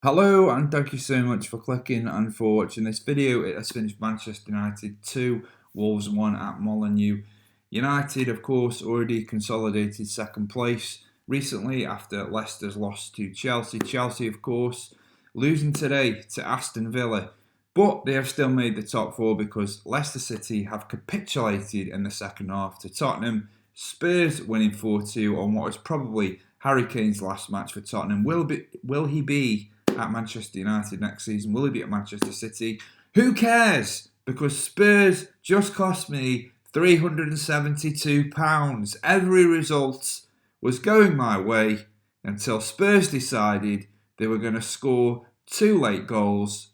Hello and thank you so much for clicking and for watching this video. It has finished Manchester United 2, Wolves 1 at Molineaux. United, of course, already consolidated second place recently after Leicester's loss to Chelsea. Chelsea, of course, losing today to Aston Villa, but they have still made the top four because Leicester City have capitulated in the second half to Tottenham. Spurs winning 4-2 on what was probably Harry Kane's last match for Tottenham. Will he be at Manchester United next season? Will he be at Manchester City? Who cares? Because Spurs just cost me £372. Every result was going my way until Spurs decided they were going to score two late goals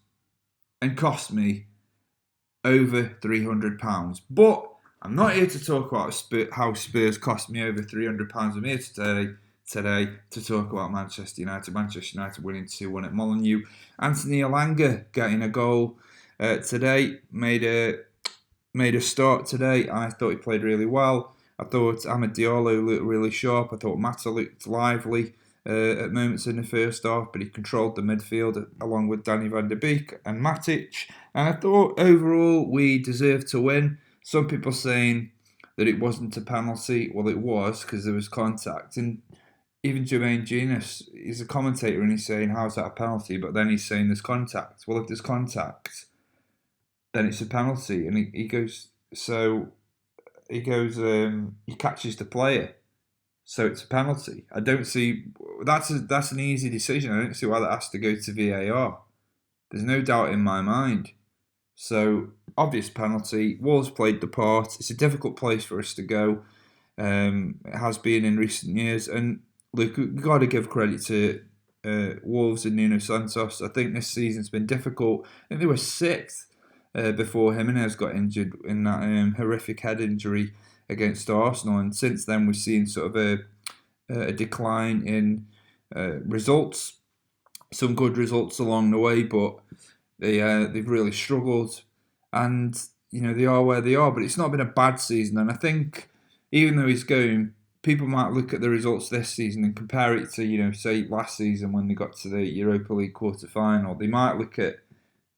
and cost me over £300. But I'm not here to talk about how Spurs cost me over £300. I'm here today to talk about Manchester United. Manchester United winning 2-1 at Molineaux. Anthony Elanga getting a goal today, made a start today. I thought he played really well. I thought Amad Diallo looked really sharp. I thought Mata looked lively at moments in the first half, but he controlled the midfield along with Danny van der Beek and Matic. And I thought overall we deserved to win. Some people saying that it wasn't a penalty. Well, it was because there was contact. And even Jermaine Genius, he's a commentator and he's saying, how's that a penalty? But then he's saying there's contact. Well, if there's contact, then it's a penalty. And he goes, he catches the player. So it's a penalty. I don't see, that's an easy decision. I don't see why that has to go to VAR. There's no doubt in my mind. So, obvious penalty. Wolves played the part. It's a difficult place for us to go. It has been in recent years. And look, we've got to give credit to Wolves and Nuno Santos. I think this season's been difficult. I think they were sixth before Jimenez got injured in that horrific head injury against Arsenal. And since then, we've seen sort of a decline in results. Some good results along the way, but they've really struggled. And, they are where they are. But it's not been a bad season. And I think, even though he's going, people might look at the results this season and compare it to, say last season when they got to the Europa League quarter-final. They might look at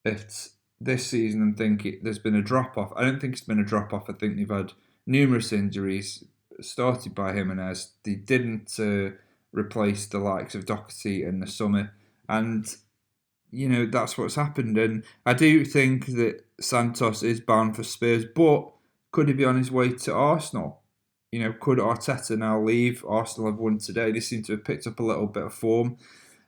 it this season and think there's been a drop-off. I don't think it's been a drop-off. I think they've had numerous injuries started by Jimenez. They didn't replace the likes of Doherty in the summer. And, that's what's happened. And I do think that Santos is bound for Spurs, but could he be on his way to Arsenal? Could Arteta now leave? Arsenal have won today. They seem to have picked up a little bit of form.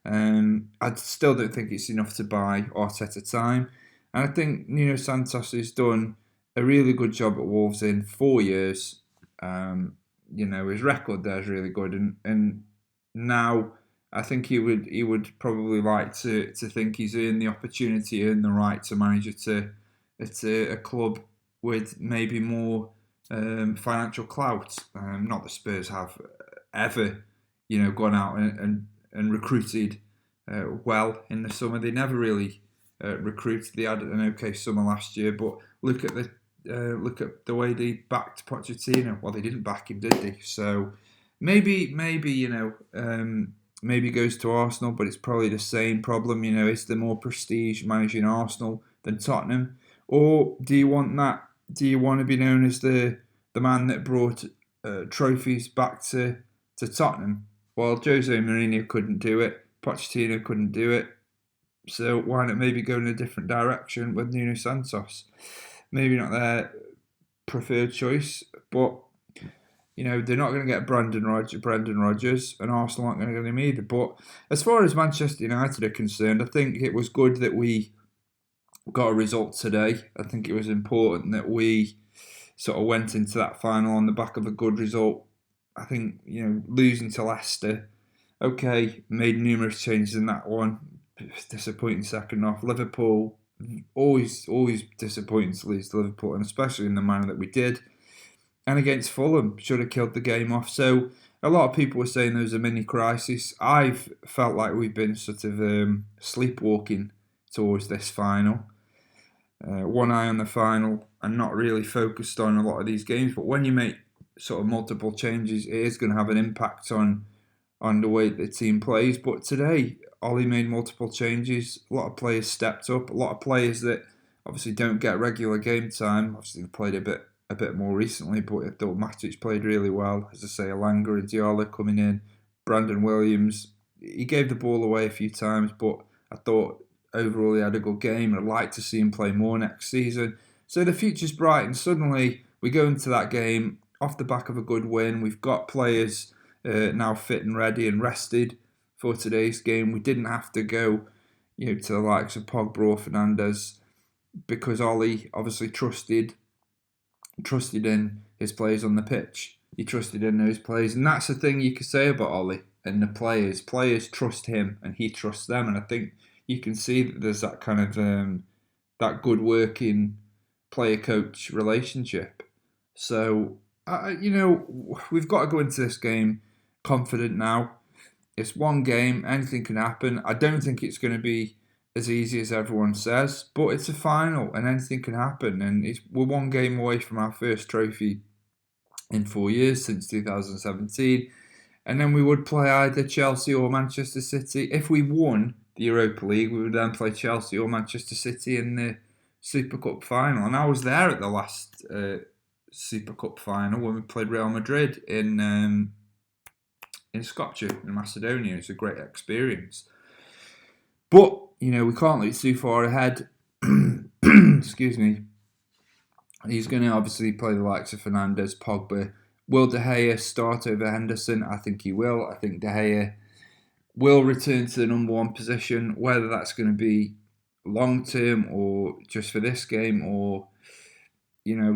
I still don't think it's enough to buy Arteta time. And I think Nuno Santos has done a really good job at Wolves in 4 years. His record there is really good. And now I think he would probably like to think he's earned the opportunity, earned the right to manage at a club with maybe more financial clout. Not that Spurs have ever, gone out and recruited well in the summer. They never really recruited. They had an okay summer last year, but look at the way they backed Pochettino. Well, they didn't back him, did they? So maybe maybe goes to Arsenal, but it's probably the same problem. Is there more prestige managing Arsenal than Tottenham, or do you want that? Do you want to be known as the man that brought trophies back to Tottenham? Well, Jose Mourinho couldn't do it. Pochettino couldn't do it. So why not maybe go in a different direction with Nuno Santos? Maybe not their preferred choice, but they're not going to get Brendan Rodgers, and Arsenal aren't going to get him either. But as far as Manchester United are concerned, I think it was good that we got a result today. I think it was important that we sort of went into that final on the back of a good result. I think, losing to Leicester, okay, made numerous changes in that one. Disappointing second half. Liverpool, always disappointing to lose to Liverpool, and especially in the manner that we did. And against Fulham, should have killed the game off. So a lot of people were saying there was a mini crisis. I've felt like we've been sort of sleepwalking towards this final. One eye on the final and not really focused on a lot of these games. But when you make sort of multiple changes, it is going to have an impact on on the way the team plays. But today, Ollie made multiple changes. A lot of players stepped up. A lot of players that obviously don't get regular game time. Obviously, they played a bit more recently, but I thought Matic played really well. As I say, Elanga and Diallo coming in. Brandon Williams, he gave the ball away a few times, but I thought overall he had a good game. I'd like to see him play more next season. So the future's bright, and suddenly we go into that game off the back of a good win. We've got players now fit and ready and rested for today's game. We didn't have to go, to the likes of Pogba or Fernandes, because Ollie obviously trusted in his players on the pitch. He trusted in those players, and that's the thing you could say about Ollie and the players. Players trust him, and he trusts them, and I think you can see that there's that kind of that good working player-coach relationship. So, we've got to go into this game confident now. It's one game, anything can happen. I don't think it's going to be as easy as everyone says, but it's a final and anything can happen. And we're one game away from our first trophy in 4 years, since 2017. And then we would play either Chelsea or Manchester City. If we won the Europa League, we would then play Chelsea or Manchester City in the Super Cup final. And I was there at the last Super Cup final when we played Real Madrid in Skopje, in Macedonia. It's a great experience. But, we can't look too far ahead. Excuse me. He's going to obviously play the likes of Fernandes, Pogba. Will De Gea start over Henderson? I think he will. I think De Gea will return to the number one position. Whether that's going to be long term or just for this game or,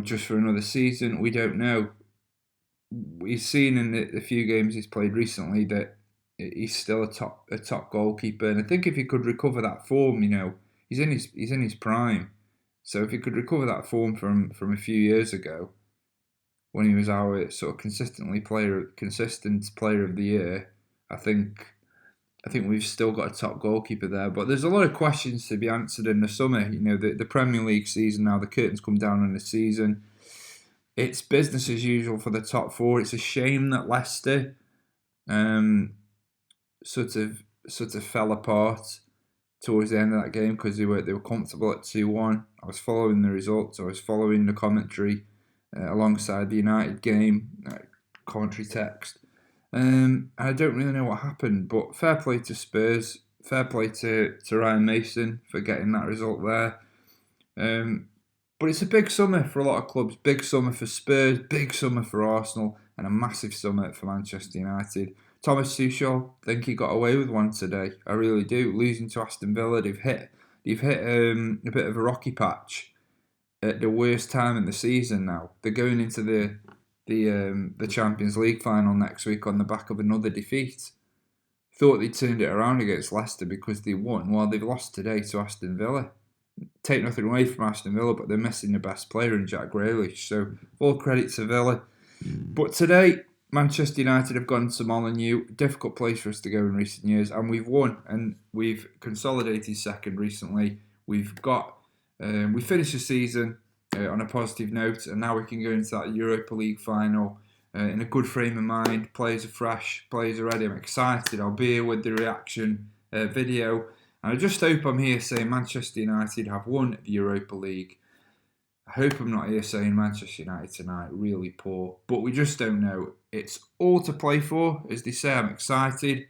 just for another season, we don't know. We've seen in the few games he's played recently that he's still a top goalkeeper, and I think if he could recover that form, he's in his prime. So if he could recover that form from a few years ago, when he was our sort of consistent player of the year, I think we've still got a top goalkeeper there. But there's a lot of questions to be answered in the summer. The Premier League season now, the curtains come down on the season. It's business as usual for the top four. It's a shame that Leicester sort of fell apart towards the end of that game, because they were comfortable at 2-1. I was following the results. I was following the commentary alongside the United game, commentary text. I don't really know what happened, but fair play to Spurs. Fair play to Ryan Mason for getting that result there. But it's a big summer for a lot of clubs. Big summer for Spurs, big summer for Arsenal, and a massive summer for Manchester United. Thomas Tuchel, I think he got away with one today. I really do. Losing to Aston Villa, they've hit a bit of a rocky patch at the worst time in the season now. They're going into the Champions League final next week on the back of another defeat. Thought they turned it around against Leicester because they won. Well, they've lost today to Aston Villa. Take nothing away from Aston Villa, but they're missing the best player in Jack Grealish. So full credit to Villa. But today, Manchester United have gone to Molineaux. Difficult place for us to go in recent years, and we've won, and we've consolidated second recently. We finished the season on a positive note, and now we can go into that Europa League final in a good frame of mind. Players are fresh, players are ready. I'm excited. I'll be here with the reaction video, and I just hope I'm here saying Manchester United have won the Europa League. I hope I'm not here saying Manchester United tonight, really poor. But we just don't know. It's all to play for, as they say. I'm excited.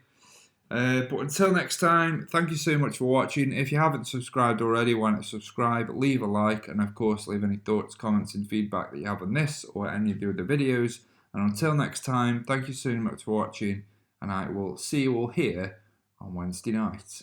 But until next time, thank you so much for watching. If you haven't subscribed already, why not subscribe, leave a like, and of course leave any thoughts, comments and feedback that you have on this or any of the other videos. And until next time, thank you so much for watching, and I will see you all here on Wednesday night.